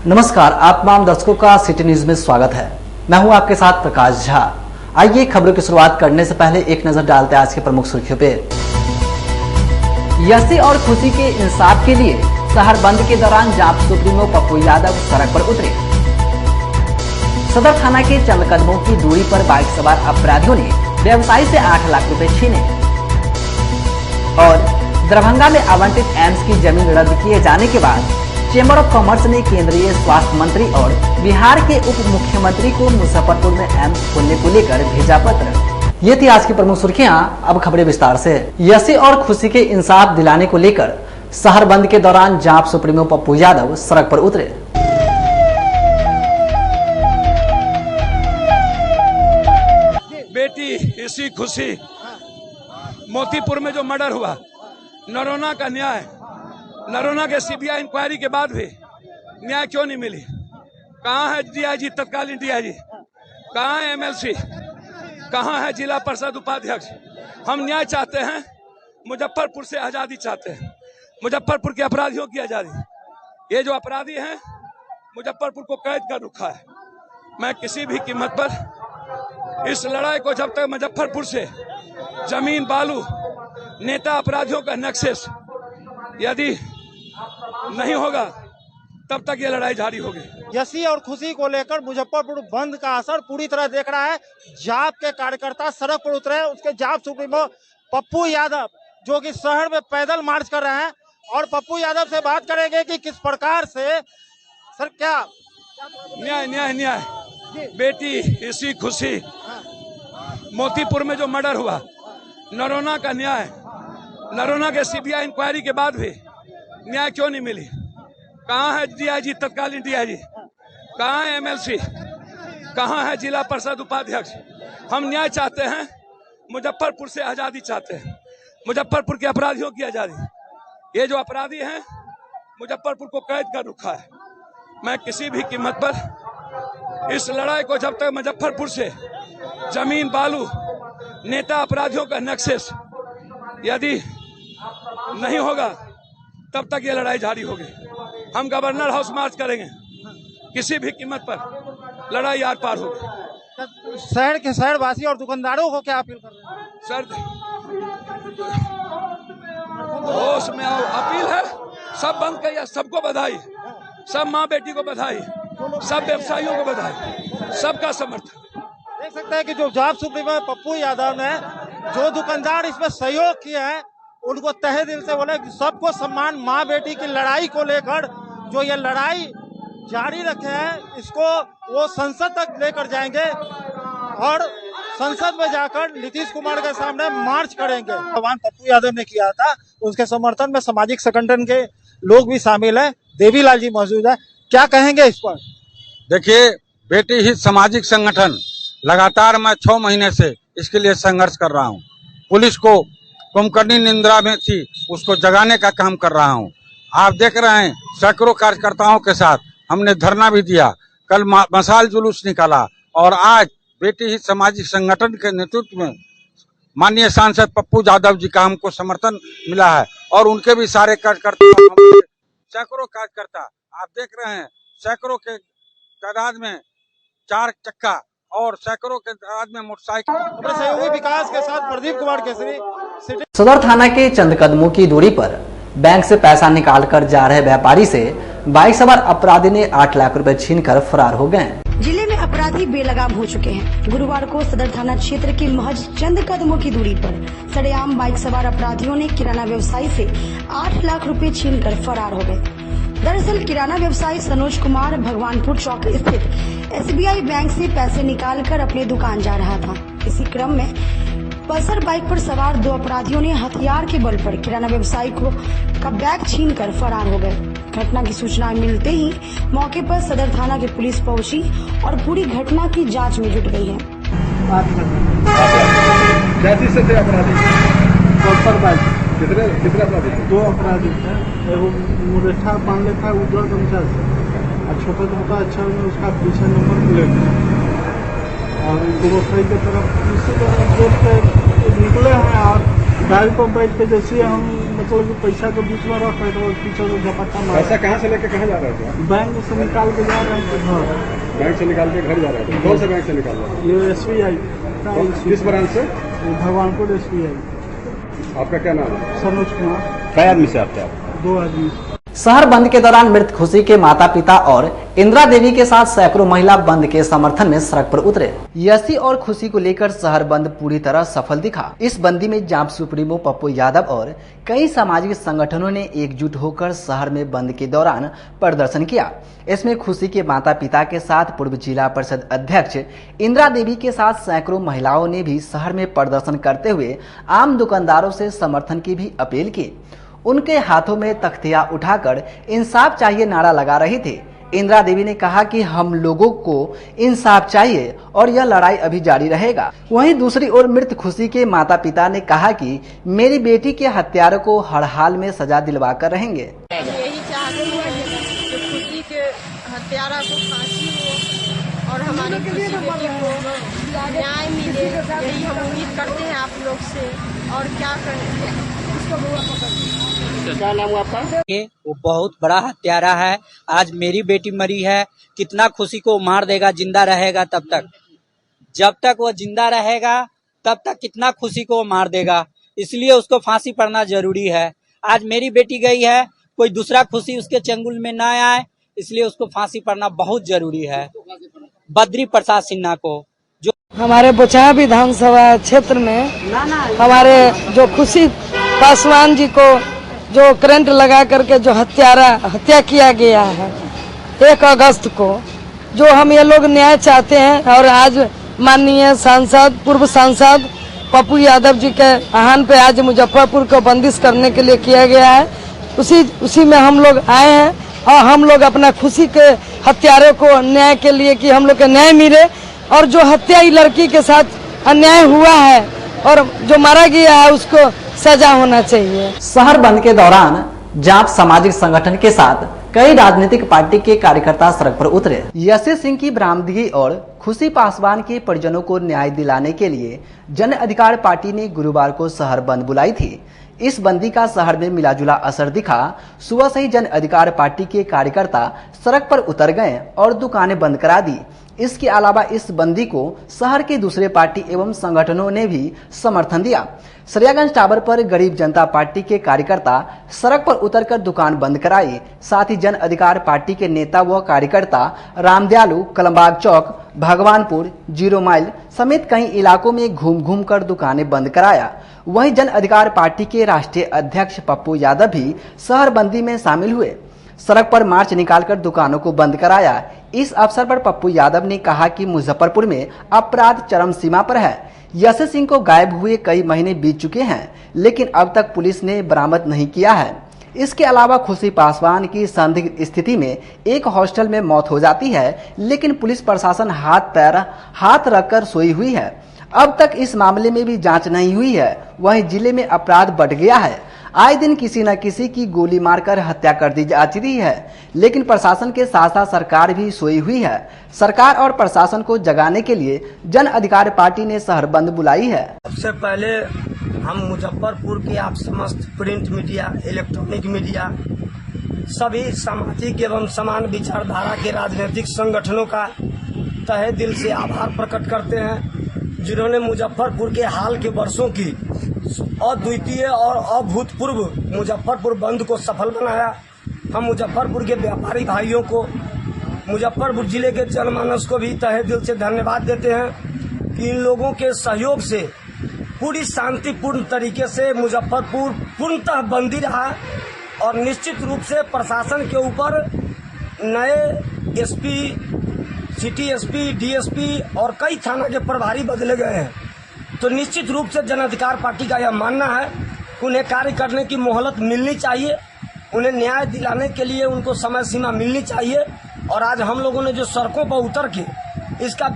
नमस्कार, आप तमाम दर्शकों का सिटी न्यूज में स्वागत है। मैं हूं आपके साथ प्रकाश झा। आइए खबरों की शुरुआत करने से पहले एक नजर डालते हैं आज के प्रमुख सुर्खियों पे। यसी और खुशी के इंसाफ के लिए शहर बंद के दौरान जाप सुप्रीमो पप्पू यादव सड़क पर उतरे। सदर थाना के चंद कदमों की दूरी पर बाइक सवार अपराधियों ने व्यवसायी से 8 लाख रुपए छीने। और दरभंगा में आवंटित एम्स की जमीन रद्द किए जाने के बाद चेंबर ऑफ कॉमर्स ने केंद्रीय स्वास्थ्य मंत्री और बिहार के उप मुख्यमंत्री को मुजफ्फरपुर में एम्स खोलने को लेकर भेजा पत्र। ये थी आज की प्रमुख सुर्खियां। अब खबरें विस्तार से। यसी और खुशी के इंसाफ दिलाने को लेकर शहर बंद के दौरान जाप सुप्रीमो पप्पू यादव सड़क पर उतरे। बेटी इसी खुशी, मोतीपुर में जो मर्डर हुआ, नरोना का न्याय, नरोना के सीबीआई इंक्वायरी के बाद भी न्याय क्यों नहीं मिली? कहाँ है डीआईजी, तत्कालीन डीआईजी? कहाँ है एमएलसी? कहाँ है जिला परिषद उपाध्यक्ष? हम न्याय चाहते हैं, मुजफ्फरपुर से आजादी चाहते हैं, मुजफ्फरपुर के अपराधियों की आजादी। ये जो अपराधी हैं मुजफ्फरपुर को कैद कर रखा है। मैं किसी भी कीमत पर इस लड़ाई को, जब तक मुजफ्फरपुर से जमीन बालू नेता अपराधियों का नक्शेस यदि नहीं होगा तब तक ये लड़ाई जारी होगी। यसी और खुशी को लेकर मुजफ्फरपुर बंद का असर पूरी तरह देख रहा है। जाप के कार्यकर्ता सड़क पर उतरे। उसके जाप सुप्रीमो पप्पू यादव जो कि शहर में पैदल मार्च कर रहे हैं, और पप्पू यादव से बात करेंगे कि किस प्रकार से सर क्या न्याय न्याय न्याय। बेटी इसी खुशी, मोतीपुर में जो मर्डर हुआ, नरोना का न्याय, नरोना के सीबीआई इंक्वायरी के बाद भी न्याय क्यों नहीं मिली? कहाँ है डीआईजी, तत्कालीन डीआईजी? कहाँ है एमएलसी? कहाँ है जिला परिषद उपाध्यक्ष? हम न्याय चाहते हैं, मुजफ्फरपुर से आजादी चाहते हैं, मुजफ्फरपुर के अपराधियों की आजादी। ये जो अपराधी हैं मुजफ्फरपुर को कैद कर रखा है। मैं किसी भी कीमत पर इस लड़ाई को, जब तक मुजफ्फरपुर से जमीन बालू नेता अपराधियों का नक्शेस यदि नहीं होगा तब तक ये लड़ाई जारी होगी। हम गवर्नर हाउस मार्च करेंगे, किसी भी कीमत पर लड़ाई आर पार होगी। शहर के शहरवासी और दुकानदारों को क्या अपील कर रहे हैं? सर होश में आओ, अपील है, सब बंद करिए, सबको बधाई, सब माँ बेटी को बधाई, सब व्यवसायियों को बधाई, सबका समर्थन। देख सकते हैं कि जो जाप सुप्रीमो पप्पू यादव ने, जो दुकानदार इसमें सहयोग किया है, उनको तहे दिल से बोले कि सबको सम्मान। माँ बेटी की लड़ाई को लेकर जो ये लड़ाई जारी रखे हैं, इसको वो संसद तक लेकर जाएंगे और संसद में जाकर नीतीश कुमार के सामने मार्च करेंगे। भगवान पप्पू यादव ने किया था, उसके समर्थन में सामाजिक संगठन के लोग भी शामिल है। देवीलाल जी मौजूद है, क्या कहेंगे इस पर? देखिए, बेटी हित सामाजिक संगठन लगातार मैं 6 महीने से इसके लिए संघर्ष कर रहा हूँ। पुलिस को कुंभकर्णी निंद्रा में थी, उसको जगाने का काम कर रहा हूँ। आप देख रहे हैं, सैकड़ों कार्यकर्ताओं के साथ हमने धरना भी दिया, कल मशाल जुलूस निकाला, और आज बेटी हित सामाजिक संगठन के नेतृत्व में माननीय सांसद पप्पू यादव जी का हमको समर्थन मिला है, और उनके भी सारे कार्यकर्ता, सैकड़ों कार्यकर्ता आप देख रहे हैं, सैकड़ों के तादाद में 4 चक्का और सैकड़ों के तादाद में मोटरसाइकिल। सहयोगी विकास के साथ प्रदीप कुमार केसरी। सदर थाना के चंद कदमों की दूरी पर बैंक से पैसा निकालकर जा रहे व्यापारी से बाइक सवार अपराधी ने 8 लाख रुपए छीनकर फरार हो गए। जिले में अपराधी बेलगाम हो चुके हैं। गुरुवार को सदर थाना क्षेत्र के महज चंद कदमों की दूरी पर सरेआम बाइक सवार अपराधियों ने किराना व्यवसायी से 8 लाख रुपए छीनकर फरार हो गए। दरअसल किराना व्यवसायी सनोज कुमार भगवानपुर चौक स्थित एसबीआई बैंक से पैसे निकालकर अपने दुकान जा रहा था। इसी क्रम में पल्सर बाइक पर सवार 2 अपराधियों ने हथियार के बल पर किराना व्यवसायी का बैग छीनकर फरार हो गए। घटना की सूचना मिलते ही मौके पर सदर थाना की पुलिस पहुंची और पूरी घटना की जांच में जुट गई है। कितने अपराधी? 2 अपराधी थे, एगो मुरेठा बांध था उज्जवल गमछा से, और छोटा छोटा अच्छा में उसका पीछे नंबर प्लेट, और व्यवसायी की तरफ इसी तरह रोड पे निकले हैं, और गाड़ी पर बैठ के जैसे हम मतलब कि पैसा को बीच में रख रहे थे और पीछे से झपट्टा मारा। पैसा कहाँ से लेके कहाँ जा रहे थे? बैंक से निकाल के जा रहे थे घर। बैंक से निकाल के घर जा रहे थे? कौन से बैंक से निकाल रहे थे? ये SBI। किस ब्रांच से? भगवानपुर SBI। आपका क्या नाम है? सनोज कुमार। कई आदमी से आपके? 2 आदमी। शहर बंद के दौरान मृत खुशी के माता पिता और इंदिरा देवी के साथ सैकड़ों महिला बंद के समर्थन में सड़क पर उतरे। यसी और खुशी को लेकर शहर बंद पूरी तरह सफल दिखा। इस बंदी में जाप सुप्रीमो पप्पू यादव और कई सामाजिक संगठनों ने एकजुट होकर शहर में बंद के दौरान प्रदर्शन किया। इसमें खुशी के माता पिता के साथ पूर्व जिला परिषद अध्यक्ष इंदिरा देवी के साथ सैकड़ों महिलाओं ने भी शहर में प्रदर्शन करते हुए आम दुकानदारों से समर्थन की भी अपील की। उनके हाथों में तख्तियां उठाकर इंसाफ चाहिए नारा लगा रही थी। इंदिरा देवी ने कहा कि हम लोगों को इंसाफ चाहिए और यह लड़ाई अभी जारी रहेगा। वहीं दूसरी ओर मृत खुशी के माता पिता ने कहा कि मेरी बेटी के हत्यारों को हर हाल में सजा दिलवा कर रहेंगे। यही चाहते हैं कि खुशी के हत्यारा को फांसी हो और हमारी खुशी बेटी को न्याय मिले, यही हम उम्मीद करते हैं आप लोग से। और क्या करेंगे। क्या नाम हुआ आपका? वो बहुत बड़ा हत्यारा है। आज मेरी बेटी मरी है, कितना खुशी को मार देगा जिंदा रहेगा तब तक। जब तक वो जिंदा रहेगा तब तक कितना खुशी को मार देगा, इसलिए उसको फांसी पड़ना जरूरी है। आज मेरी बेटी गई है, कोई दूसरा खुशी उसके चंगुल में ना आए, इसलिए उसको फांसी पड़ना बहुत जरूरी है। बद्री प्रसाद सिन्हा को जो हमारे बोचहा विधानसभा क्षेत्र में हमारे जो खुशी पासवान जी को जो करंट लगा करके जो हत्या किया गया है 1 अगस्त को, जो हम ये लोग न्याय चाहते हैं। और आज माननीय सांसद पूर्व सांसद पप्पू यादव जी के आह्वान पे आज मुजफ्फरपुर को बंदिश करने के लिए किया गया है। उसी में हम लोग आए हैं और हम लोग अपना खुशी के हत्यारों को न्याय के लिए कि हम लोग के न्याय मिले और जो हत्या लड़की के साथ अन्याय हुआ है और जो मारा गया है उसको सजा होना चाहिए। शहर बंद के दौरान जाप सामाजिक संगठन के साथ कई राजनीतिक पार्टी के कार्यकर्ता सड़क पर उतरे। यशी सिंह की बरामदगी और खुशी पासवान के परिजनों को न्याय दिलाने के लिए जन अधिकार पार्टी ने गुरुवार को शहर बंद बुलाई थी। इस बंदी का शहर में मिलाजुला असर दिखा। सुबह से ही जन अधिकार पार्टी के कार्यकर्ता सड़क पर उतर गए और दुकानें बंद करा दी। इसके अलावा इस बंदी को शहर के दूसरे पार्टी एवं संगठनों ने भी समर्थन दिया। सरियागंज टावर पर गरीब जनता पार्टी के कार्यकर्ता सड़क पर उतरकर दुकान बंद कराई। साथ ही जन अधिकार पार्टी के नेता व कार्यकर्ता रामदयालु, कलमबाग चौक, भगवानपुर, 0 माइल समेत कई इलाकों में घूम घूम कर दुकानें बंद कराया। वहीं जन अधिकार पार्टी के राष्ट्रीय अध्यक्ष पप्पू यादव भी शहर बंदी में शामिल हुए। सड़क पर मार्च निकालकर दुकानों को बंद कराया। इस अवसर पर पप्पू यादव ने कहा कि मुजफ्फरपुर में अपराध चरम सीमा पर है। यशी सिंह को गायब हुए कई महीने बीत चुके हैं, लेकिन अब तक पुलिस ने बरामद नहीं किया है। इसके अलावा खुशी पासवान की संदिग्ध स्थिति में एक हॉस्टल में मौत हो जाती है, लेकिन पुलिस प्रशासन हाथ रखकर सोई हुई है। अब तक इस मामले में भी जांच नहीं हुई है। वहीं जिले में अपराध बढ़ गया है। आए दिन किसी न किसी की गोली मारकर हत्या कर दी जाती रही है, लेकिन प्रशासन के साथ साथ सरकार भी सोई हुई है। सरकार और प्रशासन को जगाने के लिए जन अधिकार पार्टी ने शहर बंद बुलाई है। सबसे पहले हम मुजफ्फरपुर के आप समस्त प्रिंट मीडिया, इलेक्ट्रॉनिक मीडिया, सभी सामाजिक एवं समान विचारधारा के राजनीतिक संगठनों का तहे दिल से आभार प्रकट करते हैं, जिन्होंने मुजफ्फरपुर के हाल के वर्षों की अद्वितीय और अभूतपूर्व मुजफ्फरपुर बंद को सफल बनाया। हम मुजफ्फरपुर के व्यापारी भाइयों को, मुजफ्फरपुर जिले के जनमानस को भी तहे दिल से धन्यवाद देते हैं कि इन लोगों के सहयोग से पूरी शांतिपूर्ण तरीके से मुजफ्फरपुर पूर्णतः बंदी रहा। और निश्चित रूप से प्रशासन के ऊपर नए एसपी, सिटी एसपी, डीएसपी और कई थाना के प्रभारी बदले गए हैं। तो निश्चित रूप से जन अधिकार पार्टी का यह मानना है उन्हें कार्य करने की मोहलत मिलनी चाहिए, उन्हें न्याय दिलाने के लिए उनको समय सीमा मिलनी चाहिए। और आज हम लोगों ने जो सड़कों पर उतर के इसका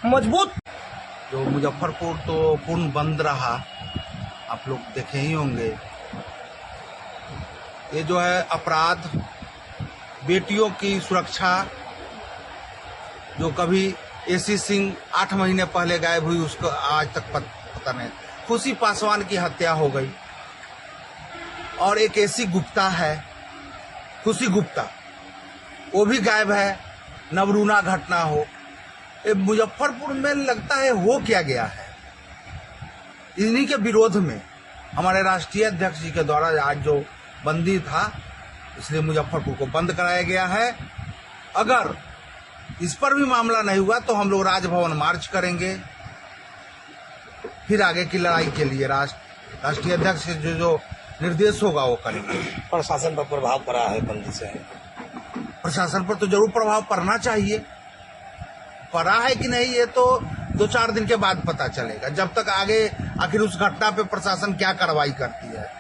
मजबूत, जो मुजफ्फरपुर तो पूर्ण बंद रहा, आप लोग देखे ही होंगे। ये जो है अपराध, बेटियों की सुरक्षा, जो कभी यशी सिंह 8 महीने पहले गायब हुई, उसको आज तक पता नहीं। खुशी पासवान की हत्या हो गई, और एक एसी गुप्ता है, खुशी गुप्ता, वो भी गायब है। नवरूना घटना हो, मुजफ्फरपुर में लगता है हो क्या गया है। इन्हीं के विरोध में हमारे राष्ट्रीय अध्यक्ष जी के द्वारा आज जो बंदी था, इसलिए मुजफ्फरपुर को बंद कराया गया है। अगर इस पर भी मामला नहीं हुआ तो हम लोग राजभवन मार्च करेंगे, फिर आगे की लड़ाई के लिए राष्ट्रीय अध्यक्ष जो निर्देश होगा वो करेंगे। प्रशासन पर प्रभाव पड़ा है बंदी से? प्रशासन पर तो जरूर प्रभाव पड़ना चाहिए। पड़ा है कि नहीं ये तो 2-4 दिन के बाद पता चलेगा। जब तक आगे आखिर उस घटना पे प्रशासन क्या कार्रवाई करती है।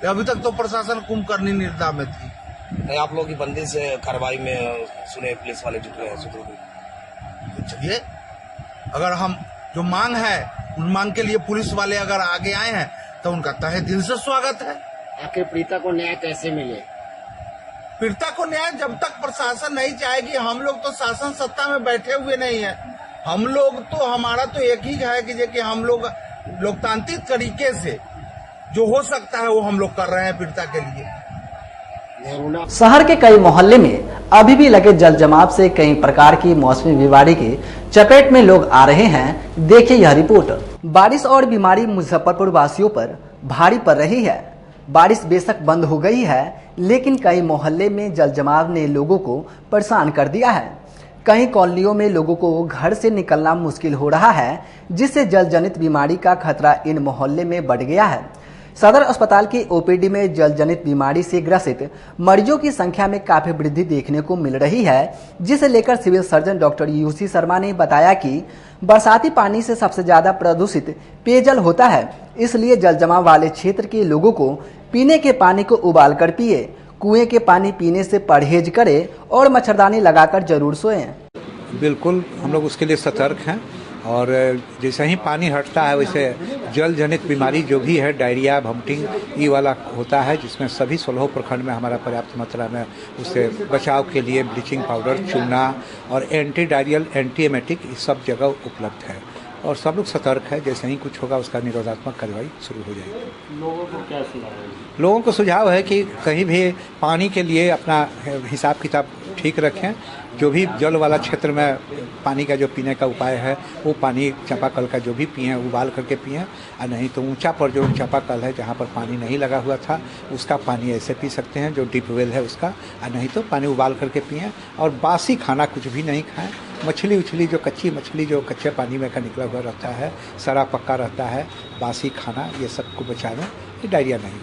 अभी तक तो प्रशासन कुंभकर्णी निद्रा में थी। आप लोग की बंदी से कार्रवाई में सुने पुलिस वाले जुटे हैं। चलिए, अगर हम जो मांग है उन मांग के लिए पुलिस वाले अगर आगे आए हैं तो उनका तहे दिल से स्वागत है। आखिर पीड़िता को न्याय कैसे मिले? पीड़िता को न्याय जब तक प्रशासन नहीं चाहेगी, हम लोग तो शासन सत्ता में बैठे हुए नहीं है। हम लोग तो, हमारा तो एक ही है कि हम लोग लोकतांत्रिक तरीके से जो हो सकता है वो हम लोग कर रहे हैं पीड़िता के लिए। शहर के कई मोहल्ले में अभी भी लगे जल जमाव से कई प्रकार की मौसमी बीमारी के चपेट में लोग आ रहे हैं। देखिए यह रिपोर्ट। बारिश और बीमारी मुजफ्फरपुर वासियों पर भारी पड़ रही है। बारिश बेशक बंद हो गई है, लेकिन कई मोहल्ले में जल जमाव ने लोगों को परेशान कर दिया है। कई कॉलोनियों में लोगों को घर से निकलना मुश्किल हो रहा है, जिससे जल जनित बीमारी का खतरा इन मोहल्ले में बढ़ गया है। सदर अस्पताल की ओपीडी में जल जनित बीमारी से ग्रसित मरीजों की संख्या में काफी वृद्धि देखने को मिल रही है, जिसे लेकर civil surgeon doctor UC Sharma ने बताया कि बरसाती पानी से सबसे ज्यादा प्रदूषित पेयजल होता है, इसलिए जल जमाव वाले क्षेत्र के लोगों को पीने के पानी को उबाल कर पिए, कुएं के पानी पीने से परहेज करें और मच्छरदानी लगाकर जरूर सोएं। बिल्कुल, हम लोग उसके लिए सतर्क हैं और जैसे ही पानी हटता है वैसे जल जनित बीमारी जो भी है, डायरिया, वोमिटिंग, ये वाला होता है, जिसमें सभी 16 प्रखंड में हमारा पर्याप्त मात्रा में उससे बचाव के लिए ब्लीचिंग पाउडर, चूना और एंटी डायरियल, एंटी एमेटिक इस सब जगह उपलब्ध है और सब लोग सतर्क है। जैसे ही कुछ होगा उसका निरोधात्मक कार्रवाई शुरू हो जाएगी। लोगों को क्या सुझाव है? लोगों को सुझाव है कि कहीं भी पानी के लिए अपना हिसाब किताब ठीक रखें। जो भी जल वाला क्षेत्र में पानी का जो पीने का उपाय है, वो पानी चापाकल का जो भी पिएं उबाल करके पिएं, और नहीं तो ऊंचा पर जो चापाकल है जहाँ पर पानी नहीं लगा हुआ था उसका पानी ऐसे पी सकते हैं, जो डीप वेल है उसका, और नहीं तो पानी उबाल करके पिएं। और बासी खाना कुछ भी नहीं खाएं। मछली उछली जो कच्ची मछली जो कच्चे पानी में का निकला हुआ रहता है, सड़ा पक्का रहता है, बासी खाना, ये सब को बचावें कि डायरिया नहीं।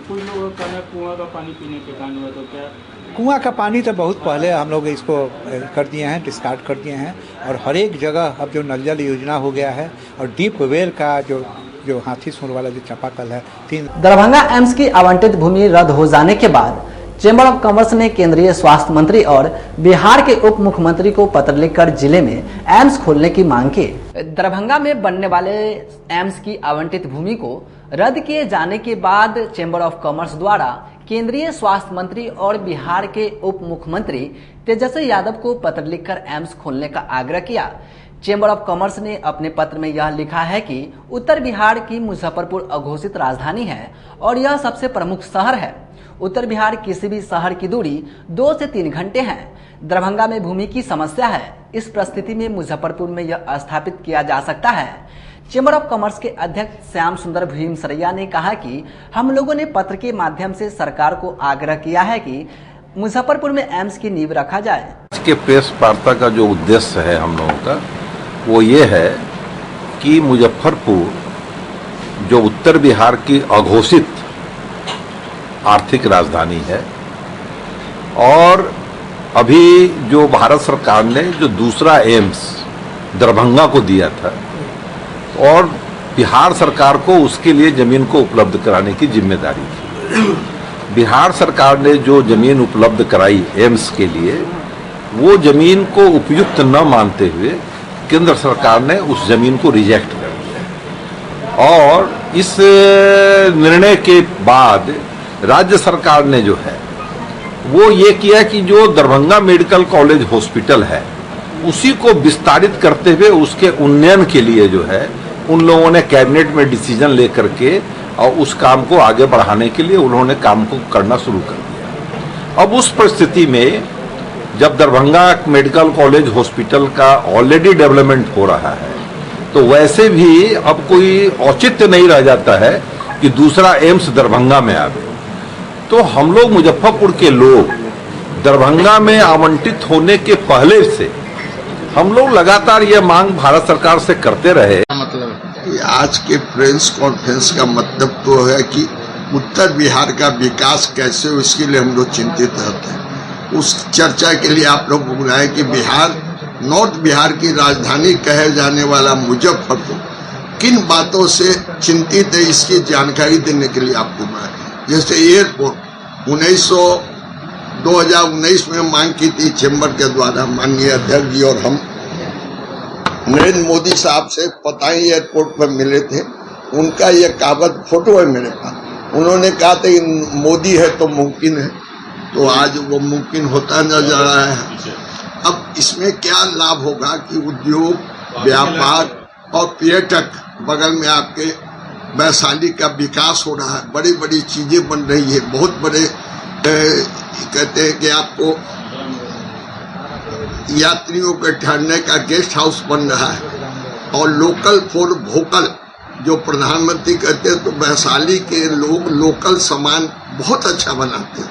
कुछ लोग कुआं का पानी पीने के कारण हुआ, तो क्या कुआं का पानी तो बहुत पहले हम लोग इसको कर दिए हैं, डिस्कार्ड कर दिए हैं और हर एक जगह अब जो नल जल योजना हो गया है और डीप वेल का जो हाथी सूंड वाला जो चापाकल है 3। दरभंगा एम्स की आवंटित भूमि रद्द हो जाने के बाद चेंबर ऑफ कॉमर्स ने केंद्रीय स्वास्थ्य मंत्री और बिहार के उप मुख्यमंत्री को पत्र लिखकर जिले में एम्स खोलने की मांग की। दरभंगा में बनने वाले एम्स की आवंटित भूमि को रद्द किए जाने के बाद चेंबर ऑफ कॉमर्स द्वारा केंद्रीय स्वास्थ्य मंत्री और बिहार के उप मुख्यमंत्री तेजस्वी यादव को पत्र लिखकर एम्स खोलने का आग्रह किया। चेंबर ऑफ कॉमर्स ने अपने पत्र में यह लिखा है कि उत्तर बिहार की मुजफ्फरपुर अघोषित राजधानी है और यह सबसे प्रमुख शहर है। उत्तर बिहार किसी भी शहर की दूरी 2 से 3 घंटे है। दरभंगा में भूमि की समस्या है। इस परिस्थिति में मुजफ्फरपुर में यह स्थापित किया जा सकता है। चेंबर ऑफ कॉमर्स के अध्यक्ष श्याम सुंदर भीमसरैया ने कहा कि हम लोगों ने पत्र के माध्यम से सरकार को आग्रह किया है कि मुजफ्फरपुर में एम्स की नींव रखा जाए। इसके प्रेस वार्ता का जो उद्देश्य है हम लोगों का वो ये है कि मुजफ्फरपुर जो उत्तर बिहार की अघोषित आर्थिक राजधानी है और अभी जो भारत सरकार ने जो दूसरा एम्स दरभंगा को दिया था और बिहार सरकार को उसके लिए जमीन को उपलब्ध कराने की जिम्मेदारी थी। बिहार सरकार ने जो जमीन उपलब्ध कराई एम्स के लिए, वो जमीन को उपयुक्त न मानते हुए केंद्र सरकार ने उस जमीन को रिजेक्ट कर दिया और इस निर्णय के बाद राज्य सरकार ने जो है वो ये किया कि जो दरभंगा मेडिकल कॉलेज हॉस्पिटल है उसी को विस्तारित करते हुए उसके उन्नयन के लिए जो है उन लोगों ने कैबिनेट में डिसीजन लेकर के और उस काम को आगे बढ़ाने के लिए उन्होंने काम को करना शुरू कर दिया। अब उस परिस्थिति में जब दरभंगा मेडिकल कॉलेज हॉस्पिटल का ऑलरेडी डेवलपमेंट हो रहा है, तो वैसे भी अब कोई औचित्य नहीं रह जाता है कि दूसरा एम्स दरभंगा में आवे। तो हम लोग मुजफ्फरपुर के लोग दरभंगा में आवंटित होने के पहले से हम लोग लगातार ये मांग भारत सरकार से करते रहे। आज के प्रेस कॉन्फ्रेंस का मतलब तो है कि उत्तर बिहार का विकास कैसे हो, इसके लिए हम लोग चिंतित रहते हैं। उस चर्चा के लिए आप लोग बुलाए कि बिहार, नॉर्थ बिहार की राजधानी कहे जाने वाला मुजफ्फरपुर किन बातों से चिंतित है, इसकी जानकारी देने के लिए आपको बुलाए। जैसे एयरपोर्ट 2019 में मांग की थी चैम्बर के द्वारा, माननीय अध्यक्ष जी और हम नरेंद्र मोदी साहब से पताई एयरपोर्ट पर मिले थे। उनका ये कागज फोटो है मेरे पास। उन्होंने कहा था मोदी है तो मुमकिन है, तो आज वो मुमकिन होता नजर आ रहा है। अब इसमें क्या लाभ होगा कि उद्योग, व्यापार और पर्यटक, बगल में आपके वैशाली का विकास हो रहा है, बड़ी बड़ी चीजें बन रही है, बहुत बड़े कहते हैं कि आपको यात्रियों के ठहरने का गेस्ट हाउस बन रहा है। और लोकल फॉर वोकल जो प्रधानमंत्री कहते हैं, तो वैशाली के लोग लोकल सामान बहुत अच्छा बनाते हैं।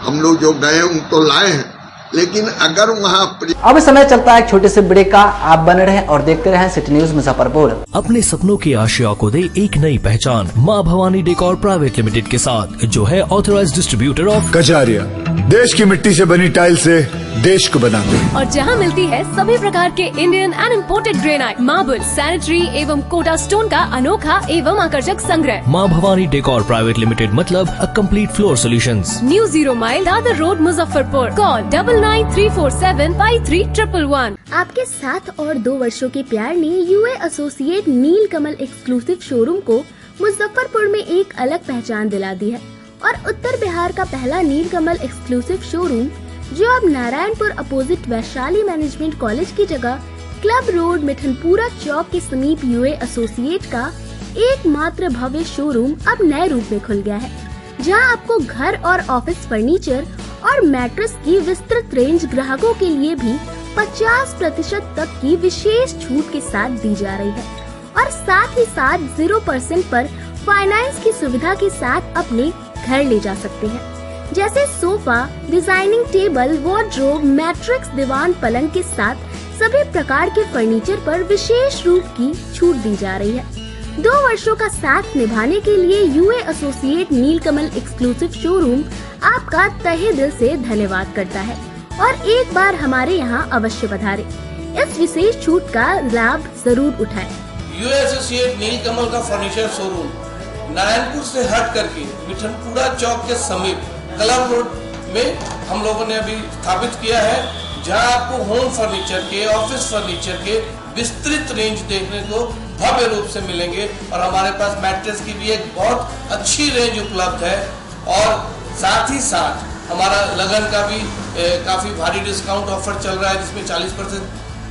हम लोग जो गए उन तो लाए हैं, लेकिन अगर वहाँ अब समय चलता है एक छोटे से ब्रेक का। आप बने रहें और देखते रहें सिटी न्यूज मुजफ्फरपुर। अपने सपनों की आशिया को दे एक नई पहचान माँ भवानी डेकोर प्राइवेट लिमिटेड के साथ, जो है ऑथराइज्ड डिस्ट्रीब्यूटर ऑफ कजारिया। देश की मिट्टी से बनी टाइल से देश को बनाते हैं। और जहां मिलती है सभी प्रकार के Indian and imported granite, marble, sanitary एवं कोटा स्टोन का अनोखा एवं आकर्षक संग्रह। माँ भवानी डेकोर प्राइवेट लिमिटेड मतलब a complete floor solutions. New 0 mile Dadar road Muzaffarpur. Call 9934753111। आपके 7 और 2 वर्षों के प्यार ने यूए एसोसिएट नीलकमल एक्सक्लूसिव शोरूम को मुजफ्फरपुर में एक अलग पहचान दिला दी है। और उत्तर बिहार का पहला नीलकमल एक्सक्लूसिव शोरूम, जो अब Narayanpur opposite Vaishali management college की जगह क्लब रोड मिठनपुरा चौक के समीप यूए एसोसिएट का एकमात्र भव्य शोरूम अब नए रूप में खुल गया है, जहां आपको घर और ऑफिस फर्नीचर और मैट्रेस की विस्तृत रेंज ग्राहकों के लिए भी 50% तक की विशेष छूट के साथ दी जा रही है। और साथ ही साथ 0% पर फाइनेंस की सुविधा के साथ अपने घर ले जा सकते हैं। जैसे sofa, designing table, wardrobe, mattress, दीवान, पलंग के साथ सभी प्रकार के फर्नीचर पर विशेष रूप की छूट दी जा रही है। 2 वर्षों का साथ निभाने के लिए यूए एसोसिएट नीलकमल एक्सक्लूसिव शोरूम आपका तहे दिल से धन्यवाद करता है और एक बार हमारे यहाँ अवश्य पधारें। इस विशेष छूट का लाभ जरूर उठाएं। यूए एसोसिएट नीलकमल का फर्नीचर शोरूम नारायणपुर से हट करके मिठनपुरा चौक के समीप क्लब रोड में हम लोगों ने अभी स्थापित किया है, जहां आपको होम फर्नीचर के, ऑफिस फर्नीचर के विस्तृत रेंज देखने को भव्य रूप से मिलेंगे। और हमारे पास मैट्रेस की भी एक बहुत अच्छी रेंज उपलब्ध है। और साथ ही साथ हमारा लगन का भी काफी भारी डिस्काउंट ऑफर चल रहा है, जिसमें 40%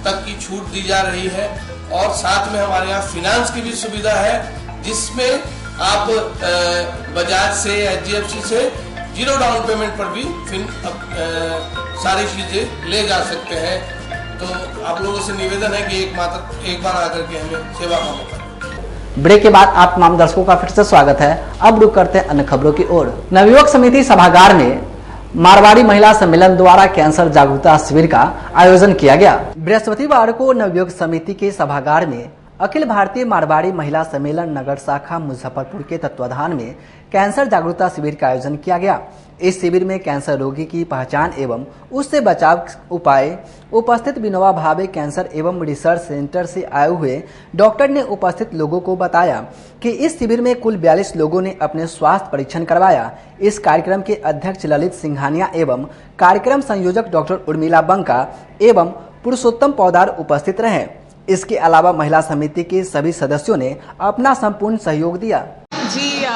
तक की छूट दी जा रही है। और साथ में हमारे यहाँ फाइनेंस की भी सुविधा है, जिसमें आप बजाज से, HDFC से 0 डाउन पेमेंट पर भी सारी चीजें ले जा सकते हैं। तो आप लोगों से निवेदन है कि एक बार आकर के हमें सेवा का मौका दें। ब्रेक के बाद आप तमाम दर्शकों का फिर से स्वागत है। अब रुक करते हैं अन्य खबरों की ओर। नवयुवक समिति सभागार में मारवाड़ी महिला सम्मेलन द्वारा कैंसर जागरूकता शिविर का आयोजन किया गया। बृहस्पतिवार को नवयुवक समिति के सभागार में अखिल भारतीय मारवाड़ी महिला सम्मेलन नगर शाखा मुजफ्फरपुर के तत्वाधान में कैंसर जागरूकता शिविर का आयोजन किया गया। इस शिविर में कैंसर रोगी की पहचान एवं उससे बचाव उपाय उपस्थित विनोबा भावे कैंसर एवं रिसर्च सेंटर से आए हुए डॉक्टर ने उपस्थित लोगों को बताया कि इस शिविर में कुल 42 लोगों ने अपने स्वास्थ्य परीक्षण करवाया। इस कार्यक्रम के अध्यक्ष ललित सिंघानिया एवं कार्यक्रम संयोजक डॉक्टर उर्मिला बंका एवं पुरुषोत्तम पौदार उपस्थित रहे। इसके अलावा महिला समिति के सभी सदस्यों ने अपना संपूर्ण सहयोग दिया। जी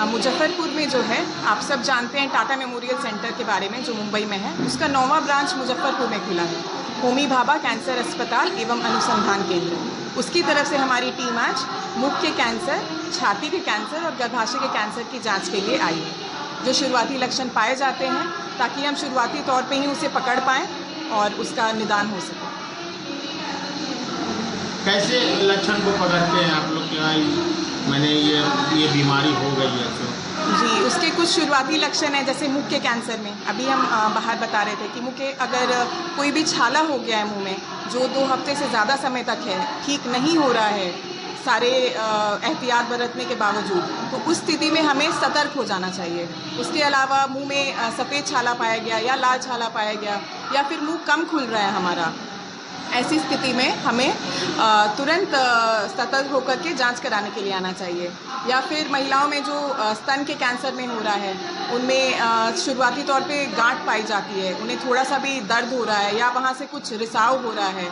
मुजफ्फरपुर में जो है, आप सब जानते हैं टाटा मेमोरियल सेंटर के बारे में, जो मुंबई में है, उसका 9वां ब्रांच मुजफ्फरपुर में खुला है। होमी भाभा कैंसर अस्पताल एवं अनुसंधान केंद्र, उसकी तरफ से हमारी टीम आज मुख के कैंसर, छाती के कैंसर और गर्भाशय के कैंसर की जांच के लिए आई है। जो शुरुआती लक्षण पाए जाते हैं ताकि हम शुरुआती तौर पे ही उसे पकड़ पाएँ और उसका निदान हो सके। कैसे लक्षण को पकड़ते हैं आप लोग? क्या मैंने ये बीमारी हो गई है तो? जी, उसके कुछ शुरुआती लक्षण हैं, जैसे मुख के कैंसर में अभी हम बाहर बता रहे थे कि मुख के अगर कोई भी छाला हो गया है मुंह में जो 2 हफ्ते से ज़्यादा समय तक है, ठीक नहीं हो रहा है सारे एहतियात बरतने के बावजूद, तो उस स्थिति में हमें सतर्क हो जाना चाहिए। उसके अलावा मुंह में सफ़ेद छाला पाया गया या लाल छाला पाया गया या फिर मुंह कम खुल रहा है हमारा, ऐसी स्थिति में हमें तुरंत सतर्क होकर के जांच कराने के लिए आना चाहिए। या फिर महिलाओं में जो स्तन के कैंसर में हो रहा है उनमें शुरुआती तौर पे गांठ पाई जाती है, उन्हें थोड़ा सा भी दर्द हो रहा है या वहाँ से कुछ रिसाव हो रहा है,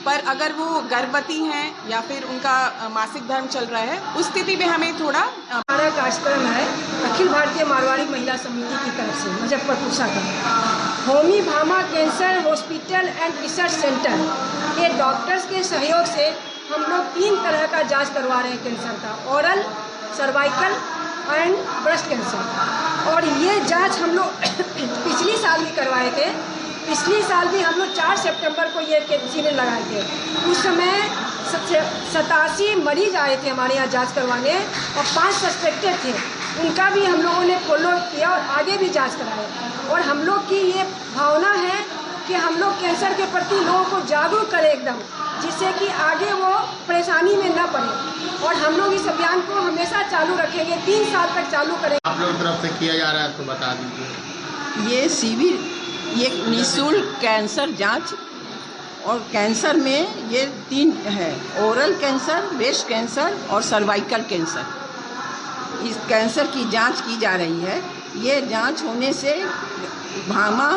पर अगर वो गर्भवती हैं या फिर उनका मासिक धर्म चल रहा है, उस स्थिति में हमें थोड़ा हमारा कार्यक्रम है अखिल भारतीय मारवाड़ी महिला समिति की तरफ से मुजफ्फरपुर शाखा Homi Bhabha cancer hospital and research centre के डॉक्टर्स के सहयोग से हम लोग 3 तरह का जांच करवा रहे हैं कैंसर का, oral, cervical and breast cancer. और ये जांच हम लोग पिछली साल भी करवाए थे। पिछली साल भी हम लोग 4 सितंबर को ये शिविर लगाए थे। उस समय 87 मरीज आए थे हमारे यहाँ जांच करवाने और 5 सस्पेक्टेड थे, उनका भी हम लोगों ने फॉलो किया और आगे भी जांच कराए। और हम लोग की ये भावना है कि हम लोग कैंसर के प्रति लोगों को जागरूक करें एकदम, जिससे कि आगे वो परेशानी में न पड़े। और हम लोग इस अभियान को हमेशा चालू रखेंगे, 3 साल तक चालू करेंगे। आप लोगों की तरफ से किया जा रहा है तो बता दीजिए। ये शिविर ये निःशुल्क कैंसर जांच, और कैंसर में ये 3 है, ओरल कैंसर, ब्रेस्ट कैंसर और सर्वाइकल कैंसर। इस कैंसर की जांच की जा रही है। ये जांच होने से भामा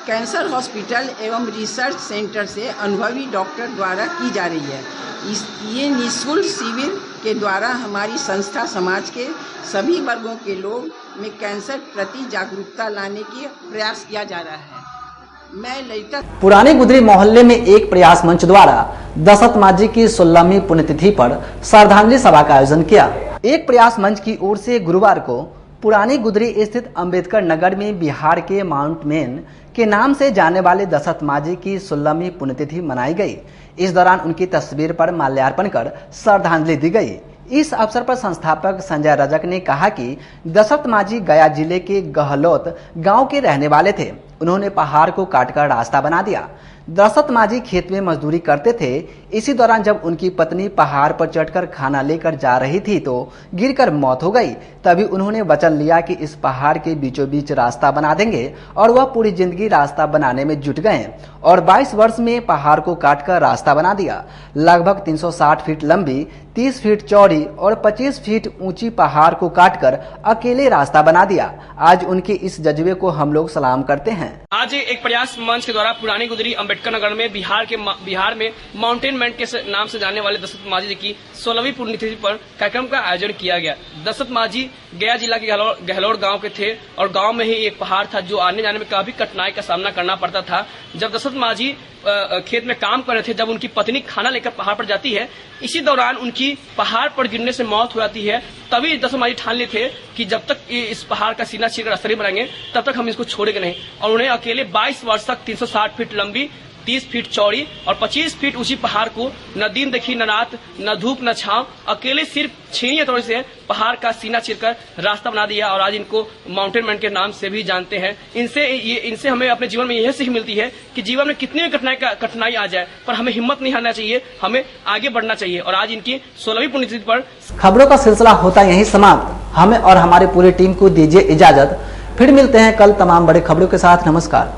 कैंसर हॉस्पिटल एवं रिसर्च सेंटर से अनुभवी डॉक्टर द्वारा की जा रही है। ये निःशुल्क शिविर के द्वारा हमारी संस्था समाज के सभी वर्गों के लोग में कैंसर प्रति जागरूकता लाने की प्रयास किया जा रहा है। मैं ललिता पुराने गुदरी मोहल्ले में एक प्रयास मंच द्वारा दशरथ मांझी की 16वीं पुण्यतिथि पर श्रद्धांजलि सभा का आयोजन किया। एक प्रयास मंच की ओर से गुरुवार को पुरानी गुदरी स्थित अंबेडकर नगर में बिहार के माउंट मेन के नाम से जाने वाले दशरथ मांझी की 16वीं पुण्यतिथि मनाई गई। इस दौरान उनकी तस्वीर पर माल्यार्पण कर श्रद्धांजलि दी गई। इस अवसर पर संस्थापक संजय रजक ने कहा कि दशरथ मांझी गया जिले के गहलोत गांव के रहने वाले थे। उन्होंने पहाड़ को काटकर रास्ता बना दिया। दशरथ मांझी खेत में मजदूरी करते थे। इसी दौरान जब उनकी पत्नी पहाड़ पर चढ़कर खाना लेकर जा रही थी तो गिरकर मौत हो गई। तभी उन्होंने वचन लिया कि इस पहाड़ के बीचों बीच रास्ता बना देंगे और वह पूरी जिंदगी रास्ता बनाने में जुट गए और 22 वर्ष में पहाड़ को काटकर रास्ता बना दिया। लगभग 360 फीट लंबी, 30 फीट चौड़ी और 25 फीट ऊंची पहाड़ को काटकर अकेले रास्ता बना दिया। आज उनके इस जज्बे को हम लोग सलाम करते हैं। आज एक प्रयास मंच के द्वारा पुरानी गुदरी अंबेडकर नगर में बिहार में माउंटेन मैन के नाम से जाने वाले दशरथ मांझी जी की 16वीं पुण्यतिथि पर कार्यक्रम का आयोजन किया गया। दशरथ मांझी गया जिला के गहलोर गांव के थे और गांव में ही एक पहाड़ था जो आने जाने में काफी कठिनाई का सामना करना पड़ता था। जब दशरथ मांझी खेत में काम कर रहे थे, जब उनकी पत्नी खाना लेकर पहाड़ पर जाती है, इसी दौरान उनकी पहाड़ पर गिरने से मौत हो जाती है। तभी दशरथ मांझी ठान लिए थे कि जब तक इस पहाड़ का सीना चीरकर रास्ता नहीं बनाएंगे तब तक हम इसको छोड़ेंगे नहीं। और उन्हें अकेले 22 वर्ष तक 360 फीट लंबी, 30 फीट चौड़ी और 25 फीट ऊंची पहाड़ को न दिन देखी न रात न धूप न छांव अकेले सिर्फ छीनी हथौड़े से पहाड़ का सीना चीरकर रास्ता बना दिया। और आज इनको माउंटेन मैन के नाम से भी जानते हैं। इनसे हमें अपने जीवन में यह सीख मिलती है कि जीवन में कितनी भी कठिनाई आ जाए पर हमें हिम्मत नहीं हारना चाहिए, हमें आगे बढ़ना चाहिए। और आज इनकी 16वीं पुण्यतिथि पर खबरों का सिलसिला होता यहीं समाप्त। हमें और हमारी पूरी टीम को दीजिए इजाजत। फिर मिलते हैं कल तमाम बड़े खबरों के साथ। नमस्कार।